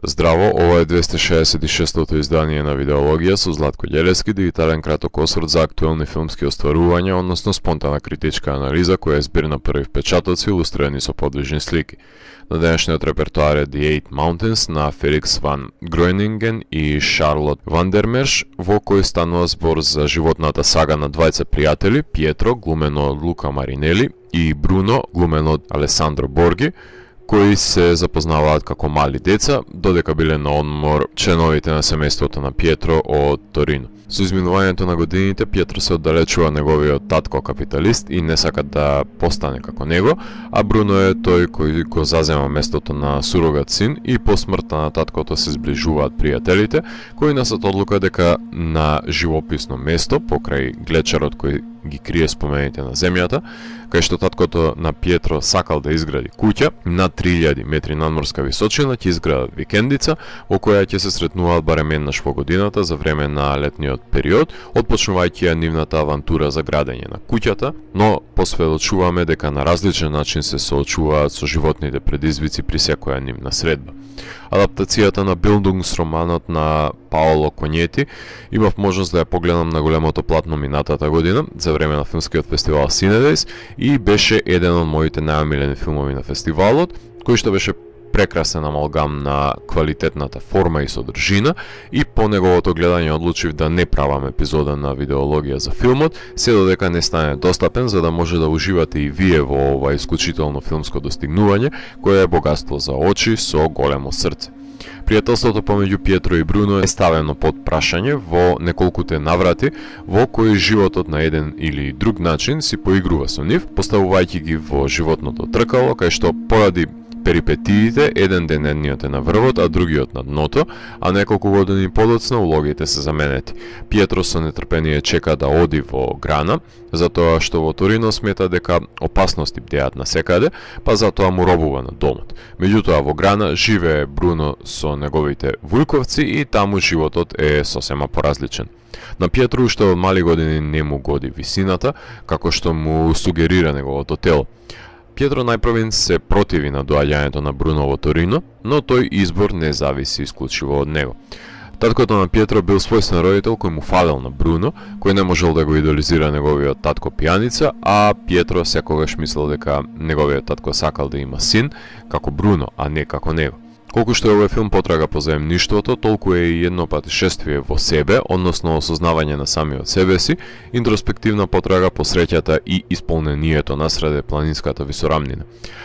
Здраво, ова е 266-тото издание на Видеологија со Златко Ѓелевски, дигитален краток осврт за актуелни филмски остварувања, односно спонтана критичка анализа која е збир на први впечатоци илустрирани со подвижни слики. На денешниот репертоар е The Eight Mountains на Феликс ван Гроенинген и Шарлот Вандермерш, во кој станува збор за животната сага на двајца пријатели, Пиетро, глумено од Лука Маринели, и Бруно, глумено од Алесандро Борги, кои се запознаваат како мали деца, додека биле на одмор членовите на семејството на Пиетро од Торино. Со изминувањето на годините, Пиетро се оддалечува неговиот татко капиталист и не сака да постане како него, а Бруно е тој кој го зазема местото на сурогат син и по смртта на таткото се зближуваат пријателите, кои несат одлука дека на живописно место, покрај глечерот кој ги крие спомените на земјата, кај што таткото на Пиетро сакал да изгради куќа на 3000 метри надморска височина, ќе изградат викендица во која ќе се сретнуваат барем еднаш во годината за време на летниот период, отпочнувајќи ја нивната авантура за градење на куќата, но посведочуваме дека на различен начин се соочуваат со животните предизвици при секоја нивна средба. Адаптацијата на Билдунгсроманот на Паоло Конјети имав можност да ја погледам на големото платно минатата година за време на филмскиот фестивал Cinedejs и беше еден од моите најомилени филмови на фестивалот, кој што беше прекрасен амалгам на квалитетната форма и содржина, и по неговото гледање одлучив да не правам епизода на Видеологија за филмот, се додека не стане достапен за да може да уживате и вие во ова исклучително филмско достигнување, кое е богатство за очи со големо срце. Пријателството помеѓу Пиетро и Бруно е ставено под прашање во неколкуте наврати, во кои животот на еден или друг начин си поигрува со нив, поставувајќи ги во животното тркало, кај што поради перипетиите, еден ден едниот е на врвот, а другиот на дното, а неколку години подоцна улогите се заменети. Пиетро со нетрпение чека да оди во Грана, затоа што во Торино смета дека опасности бдеат насекаде, па затоа му робува на домот. Меѓутоа во Грана живее Бруно со неговите вујковци и таму животот е сосема поразличен. На Пиетро уште од мали години не му годи висината, како што му сугерира неговото тело. Пиетро најпрвен се противи на доаѓањето на Бруно во Торино, но тој избор не зависи исклучиво од него. Таткото на Пиетро бил својствен родител кој му фалел на Бруно, кој не можел да го идолизира неговиот татко пијаница, а Пиетро секогаш мислел дека неговиот татко сакал да има син како Бруно, а не како него. Колку што овој филм потрага по заемништвото, толку е и едно патишествие во себе, односно осознавање на самиот себе си, интроспективна потрага по среќата и исполнението насреде планинската висорамнина.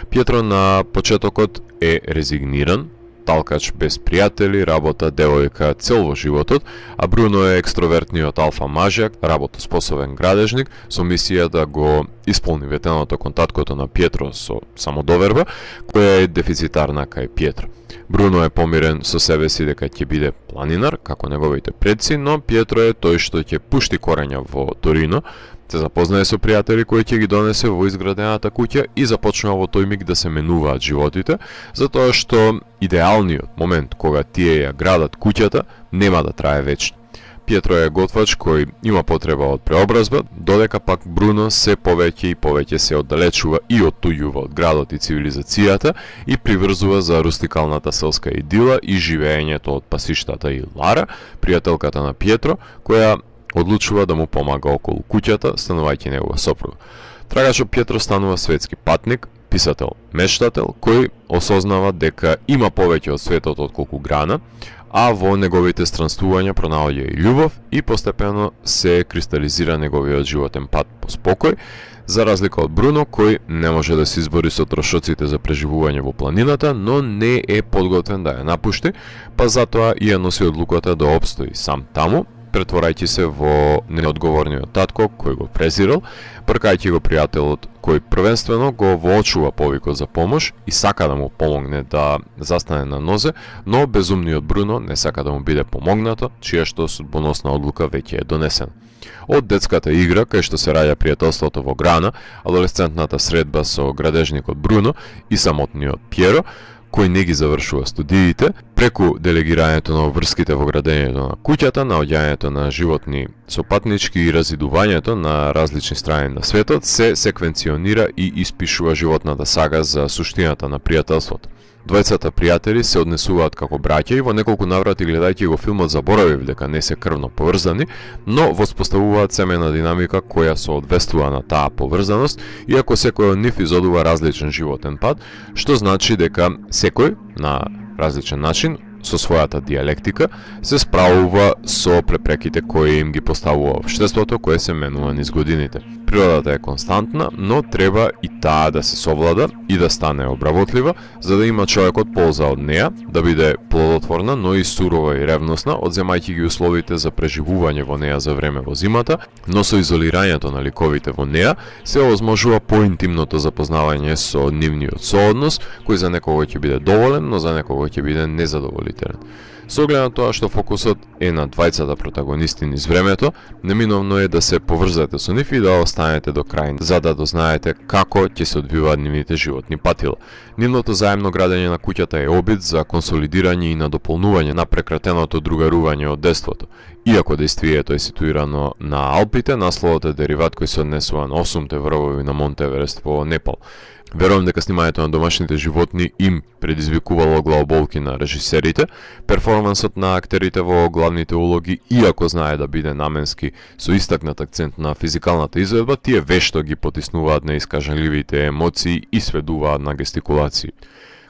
Пиетро на почетокот е резигниран, талкач без пријатели, работа, девојка, цел во животот, а Бруно е екстровертниот алфа мажјак, работоспособен градежник, со мисија да го исполни ветеното кон таткото на Пиетро со самодоверба, која е дефицитарна кај Пиетро. Бруно е помирен со себе си дека ќе биде планинар, како неговите предци, но Пиетро е тој што ќе пушти корења во Торино, се запознае со пријатели кои ќе ги донесе во изградената куќа и започнува во тој миг да се менуваат животите, затоа што идеалниот момент кога тие ја градат куќата нема да трае вечно. Пиетро е готвач кој има потреба од преобразба, додека пак Бруно се повеќе и повеќе се оддалечува и оттуѓува од градот и цивилизацијата и приврзува за рустикалната селска идила и живеењето од пасиштата и Лара, пријателката на Пиетро, која одлучува да му помага околу куќата, станувајќи негова сопруга. Трагачот Пиетро станува светски патник, писател, мештател, кој осознава дека има повеќе од светот отколку Грана, а во неговите странствувања пронаоѓа и љубов и постепено се кристализира неговиот животен пат по спокој, за разлика од Бруно, кој не може да се избори со трошоците за преживување во планината, но не е подготвен да ја напушти, па затоа и ја носи одлуката да обстои сам таму, претворајќи се во неодговорниот татко кој го презирал, пркајќи го пријателот кој првенствено го воочува повикот за помош и сака да му помогне да застане на нозе, но безумниот Бруно не сака да му биде помогнато, чија што судбоносна одлука веќе е донесена. Од детската игра, кај што се раѓа пријателството во Грана, адолесцентната средба со градежникот Бруно и самотниот Пиеро, кој не ги завршува студиите, преку делегирањето на врските во градењето на куќата, наоѓањето на животни со патнички и разидувањето на различни страни на светот се секвенционира и испишува животната сага за суштината на пријателството. Двајцата пријатели се однесуваат како браќа и во неколку наврати гледајќи го филмот заборавив дека не се крвно поврзани, но воспоставуваат семејна динамика која соодветствува на таа поврзаност, иако секој од нив изодува различен животен пат, што значи дека секој на различен начин со својата дијалектика се справува со препреките кои им ги поставува општеството кое се менува низ годините. Природата е константна, но треба и таа да се совлада и да стане обработлива, за да има човекот полза од неа, да биде плодотворна, но и сурова и ревносна, одземајќи ги условите за преживување во неа за време во зимата, но со изолирањето на ликовите во неа се овозможува поинтимното запознавање со нивниот сооднос, кој за некого ќе биде доволен, но за некого ќе биде незадоволителен. Со оглед на тоа што фокусот е на двајцата протагонисти низ времето, неминовно е да се поврзате со нив и да останете до крај, за да дознаете како ќе се одвиваат нивните животни патила. Нивното заемно градење на куќата е обид за консолидирање и надополнување на прекратеното другарување од детството. Иако дејствието е ситуирано на Алпите, насловот е дериват кој се однесува на 8-те врвови на Монт Еверест во Непал. Верувам дека снимањето на домашните животни им предизвикувало главоболки на режисерите, перформансот на актерите во главните улоги, иако знае да биде наменски со истакнат акцент на физикалната изведба, тие вешто ги потиснуваат на искажанливите емоции и сведуваат на гестикулации.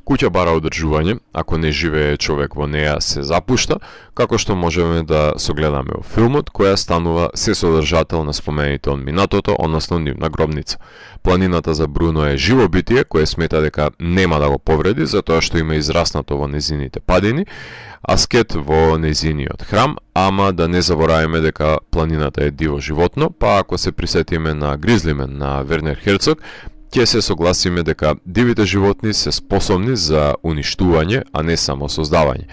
Куќа бара одржување, ако не живее човек во неа се запушта, како што можеме да согледаме во филмот, која станува се содржател на спомените од минатото, односно нивна гробница. Планината за Бруно е живо битие, кое смета дека нема да го повреди, затоа што има израснато во незините падини, аскет во незиниот храм, ама да не забораваме дека планината е диво животно, па ако се присетиме на Гризлимен на Вернер Херцог, ќе се согласиме дека дивите животни се способни за уништување, а не само создавање.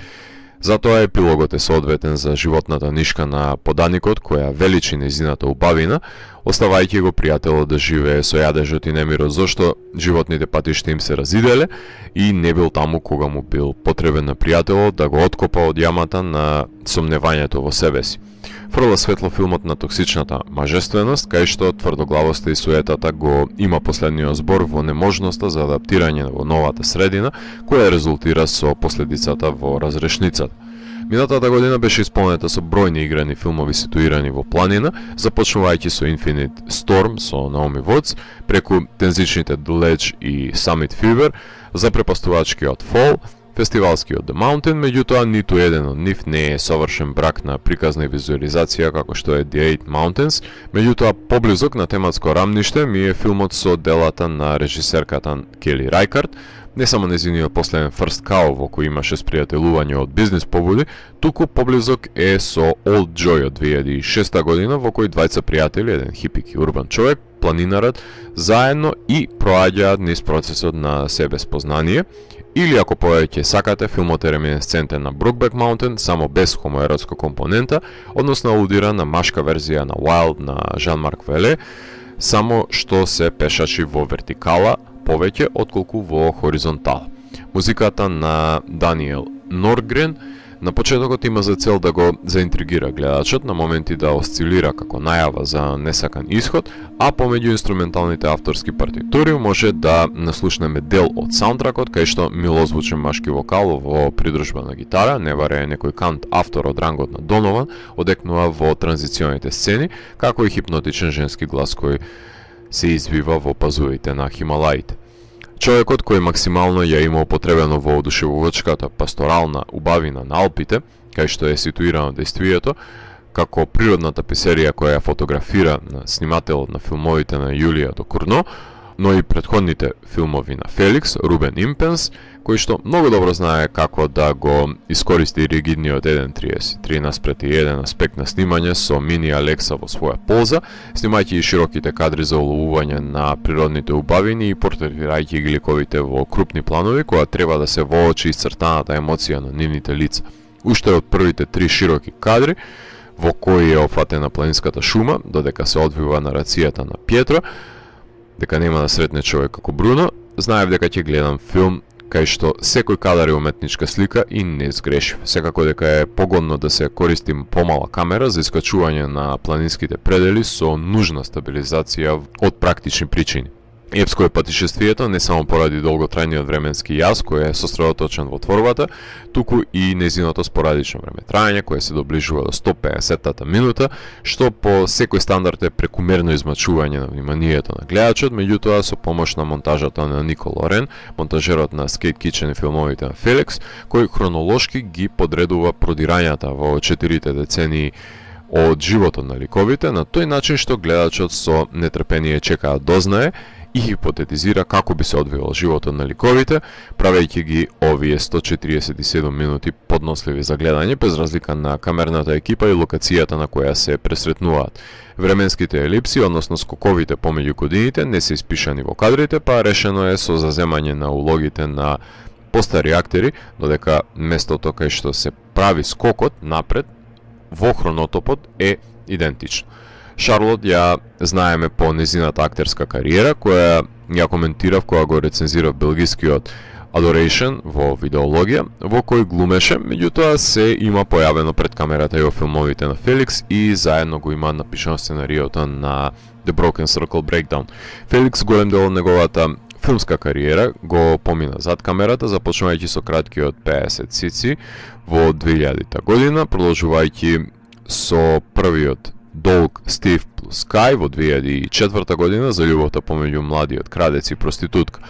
Затоа епилогот е соодветен за животната нишка на поданикот, која величи незината убавина, оставајќи го пријателот да живее со јадежот и немирот, зашто животните патишта им се разиделе и не бил таму кога му бил потребен на пријателот да го откопа од јамата на сомневањето во себе си. Фрла светло филмот на токсичната мажественост, кај што тврдоглавоста и суетата го има последниот збор во неможноста за адаптирање во новата средина, која резултира со последицата во разрешницата. Минатата година беше исполнета со бројни играни филмови ситуирани во планина, започнувајќи со Infinite Storm со Наоми Вотс, преку тензичните The Ledge и Summit Fever, запрепастувачкиот Fall, фестивалскиот The Mountain, меѓутоа ниту еден од нив не е совршен брак на приказна и визуализација како што е The Eight Mountains, меѓутоа поблизок на тематско рамниште ми е филмот со делата на режисерката Кели Рајкард, не само незиниот последен First Cow во кој имаше спријателување од бизнис побуди, туку поблизок е со Old Joy од 2006 година во кој двајца пријатели, еден хипик и урбан човек, планинарат, заедно и проаѓаат низ процесот на себеспознание. Или ако повеќе сакате, филмот е реминесцентен на Brokeback Mountain, само без хомоеротска компонента, односно алудира на машка верзија на Wild на Жан-Марк Веле, само што се пешачи во вертикала повеќе отколку во хоризонтала. Музиката на Даниел Норгрен на почетокот има за цел да го заинтригира гледачот, на моменти да осцилира како најава за несакан исход, а помеѓу инструменталните авторски партитури може да наслушнеме дел од саундтракот, кај што милозвучен машки вокал во придружба на гитара, не варе некој кант автор од рангот на Донован, одекнува во транзиционите сцени, како и хипнотичен женски глас кој се извива во пазувите на Хималаите. Човекот кој максимално ја има употребено во одушевувачката пасторална убавина на Алпите, кај што е ситуирано дејствието, како природната писерија која фотографира на снимателот на филмовите на Јулија до Курно, но и претходните филмови на Феликс, Рубен Импенс, кој што многу добро знае како да го искористи ригидниот 1:33 наспрети 1 аспект на снимање со мини Алекса во своја полза, снимајќи и широките кадри за уловување на природните убавини и портретирајќи ги ликовите во крупни планови, која треба да се воочи исцртаната емоција на нивните лица. Уште од првите 3 широки кадри, во кои е опфатена планинската шума, додека се одвива нарацијата на Пјетро, дека нема да сретне човек како Бруно, знаев дека ќе гледам филм кај што секој кадар е уметничка слика и не сгрешив. Секако дека е погодно да се користи помала камера за искачување на планинските предели со нужна стабилизација од практични причини. Епско е патишествието не само поради долготрајниот временски јаз кој е сосредоточен во творбата, туку и нејзиното спорадично време трајање кое се доближува до 150-та минута, што по секој стандард е прекумерно измачување на вниманието на гледачот, меѓутоа со помош на монтажата на Никол Лорен, монтажерот на Skate Kitchen и филмовите на Феликс, кој хронолошки ги подредува продирањата во 4 децении од животот на ликовите на тој начин што гледачот со нетрпение чека да дознае и хипотетизира како би се одвивал животот на ликовите, правејќи ги овие 147 минути подносливи за гледање, без разлика на камерната екипа и локацијата на која се пресретнуваат. Временските елипси, односно скоковите помеѓу годините, не се испишани во кадрите, па решено е со заземање на улогите на постари актери, додека местото кај што се прави скокот напред во хронотопот е идентично. Шарлот ја знаеме по незината актерска кариера, која ја коментирав кога го рецензирав белгискиот Adoration во видеологија, во кој глумеше, меѓутоа се има појавено пред камерата и во филмовите на Феликс и заедно го има напишано сценариото на The Broken Circle Breakdown. Феликс голем дел од неговата филмска кариера го помина зад камерата, започнувајќи со краткиот 50 цици во 2000 година, продолжувајќи со првиот Долг Стив плюс Скай во 2004 година за љубовта помеѓу младиот крадец и проститутка.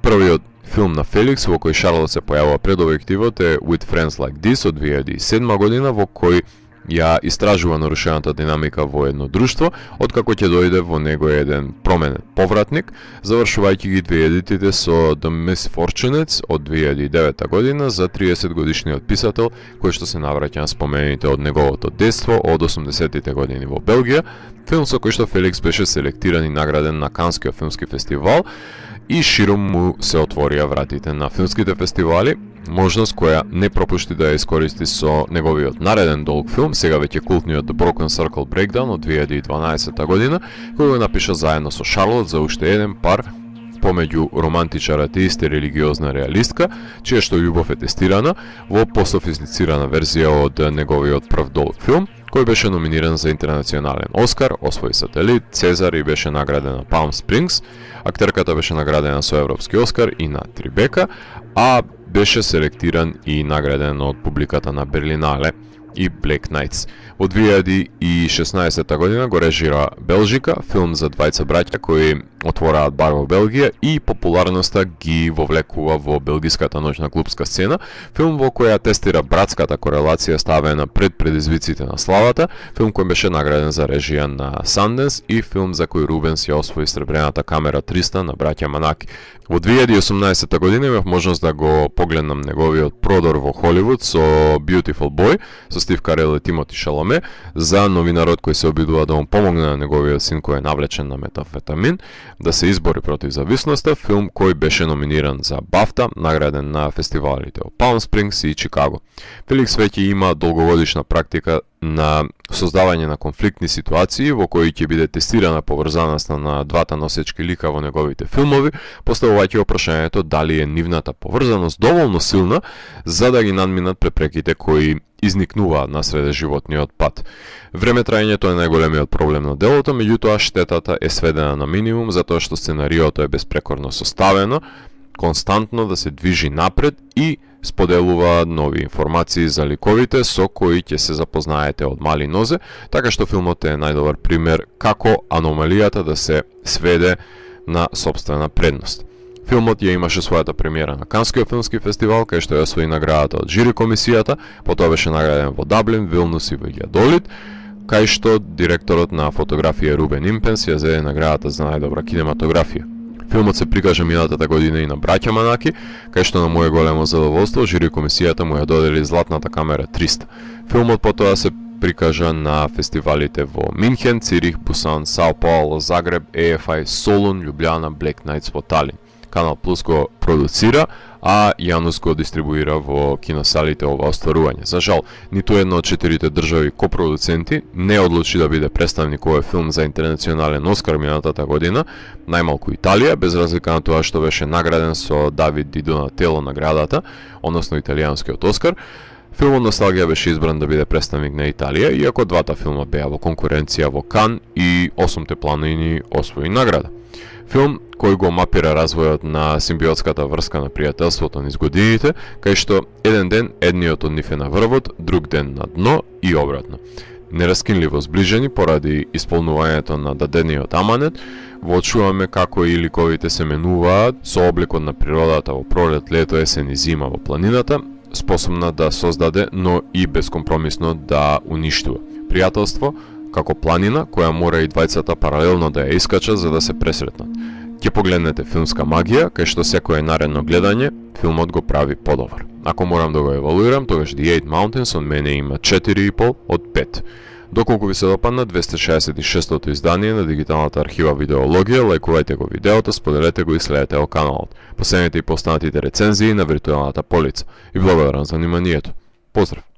Првиот филм на Феликс во кој Шарлот се појавува пред објективот е With Friends Like This од 2007 година, во кој ја истражува нарушената динамика во едно друштво, откако ќе дојде во него еден променет повратник, завршувајќи ги 2000-тите со The Misfortunates од 2009 година за 30 годишниот писател, кој што се навраќа на спомените од неговото детство од 80-тите години во Белгија, филм со кој што Феликс беше селектиран и награден на Канскиот филмски фестивал, и широм му се отворија вратите на филмските фестивали, можност која не пропушти да ја искористи со неговиот нареден долг филм, сега веќе култниот The Broken Circle Breakdown од 2012 година, кој го напиша заедно со Шарлот за уште еден пар помеѓу романтичарот и религиозна реалистка, чија што љубов е тестирана во пософистицирана верзија од неговиот прв долг филм, кој беше номиниран за интернационален Оскар, освои Сателит, Цезар и беше наградена на Palm Springs. Актерката беше наградена со Европски Оскар и на Трибека, а беше селектиран и награден од публиката на Берлинале и Black Knights. Во 2016 година го режира Белжика, филм за двајца браќа кои отвораат бар во Белгија и популарноста ги вовлекува во белгиската ноќна клубска сцена, филм во која тестира братската корелација ставена пред предизвиците на славата, филм кој беше награден за режија на Sundance и филм за кој Рубенс ја освои сребрената камера 300 на браќа Манаки. Во 2018 година имав можност да го погледнам неговиот продор во Холивуд со Beautiful Boy, со Стив Карел и Тимоти Шаломе, за новинарот кој се обидува да му помогне на неговиот син кој е навлечен на метамфетамин, да се избори против зависноста, филм кој беше номиниран за BAFTA, награден на фестивалите во Palm Springs и Чикаго. Феликс веќе има долгогодишна практика на создавање на конфликтни ситуации во кои ќе биде тестирана поврзаноста на двата носечки лика во неговите филмови, поставувајќи прашањето дали е нивната поврзаност доволно силна за да ги надминат препреките кои изникнуваат насреде животниот пат. Време траењето е најголемиот проблем на делото, меѓутоа штетата е сведена на минимум затоа што сценариото е безпрекорно составено, константно да се движи напред и споделува нови информации за ликовите со кои ќе се запознаете од мали нозе, така што филмот е најдобар пример како аномалијата да се сведе на собствена предност. Филмот ја имаше својата премиера на Канскиот филмски фестивал, кај што ја освои наградата од жири комисијата, потоа беше награден во Даблин, Вилнус и Ваљадолид, кај што директорот на фотографија Рубен Импенс ја зеде наградата за најдобра кинематографија. Филмот се прикажа минатата година и на браќа Манаки, кај што на моје големо задоволство жири комисијата му ја додели Златната камера 300. Филмот потоа се прикажа на фестивалите во Минхен, Цирих, Бусан, Сао Пауло, Загреб, EFI, Солун, Љубљана, Black Knights во Талин. Канал Плюс го продуцира, а Јанус го дистрибуира во киносалите ова остварување. За жал, ниту една од 4 држави копродуценти не одлучи да биде представник овој филм за интернационален Оскар минатата година, најмалку Италија, без разлика на тоа што беше награден со Давид Ди Донателло наградата, односно италијанскиот Оскар. Филмот Носталгија беше избран да биде представник на Италија, иако двата филма беа во конкуренција во Кан и Осумте планини освои награда. Филм кој го мапира развојот на симбиотската врска на пријателството низ годините, кај што еден ден едниот од нив е на врвот, друг ден на дно и обратно. Нераскинливо зближени поради исполнувањето на дадениот аманет, воочуваме како и ликовите се менуваат со обликот на природата во пролет, лето, есен и зима во планината, способна да создаде, но и безкомпромисно да уништува. Пријателство како планина која мора и двајцата паралелно да ја искачат за да се пресретнат. Ќе погледнете филмска магија, кај што секое наредно гледање, филмот го прави подобар. Ако морам да го евалуирам, тогаш The Eight Mountains од мене има 4,5 од 5. Доколку ви се допадна 266-тото издание на дигиталната архива Видеологија, лајкувајте го видеото, споделете го и следете го каналот. Последете и постанатите рецензии на виртуелната полица. И благодарам за вниманието. Поздрав!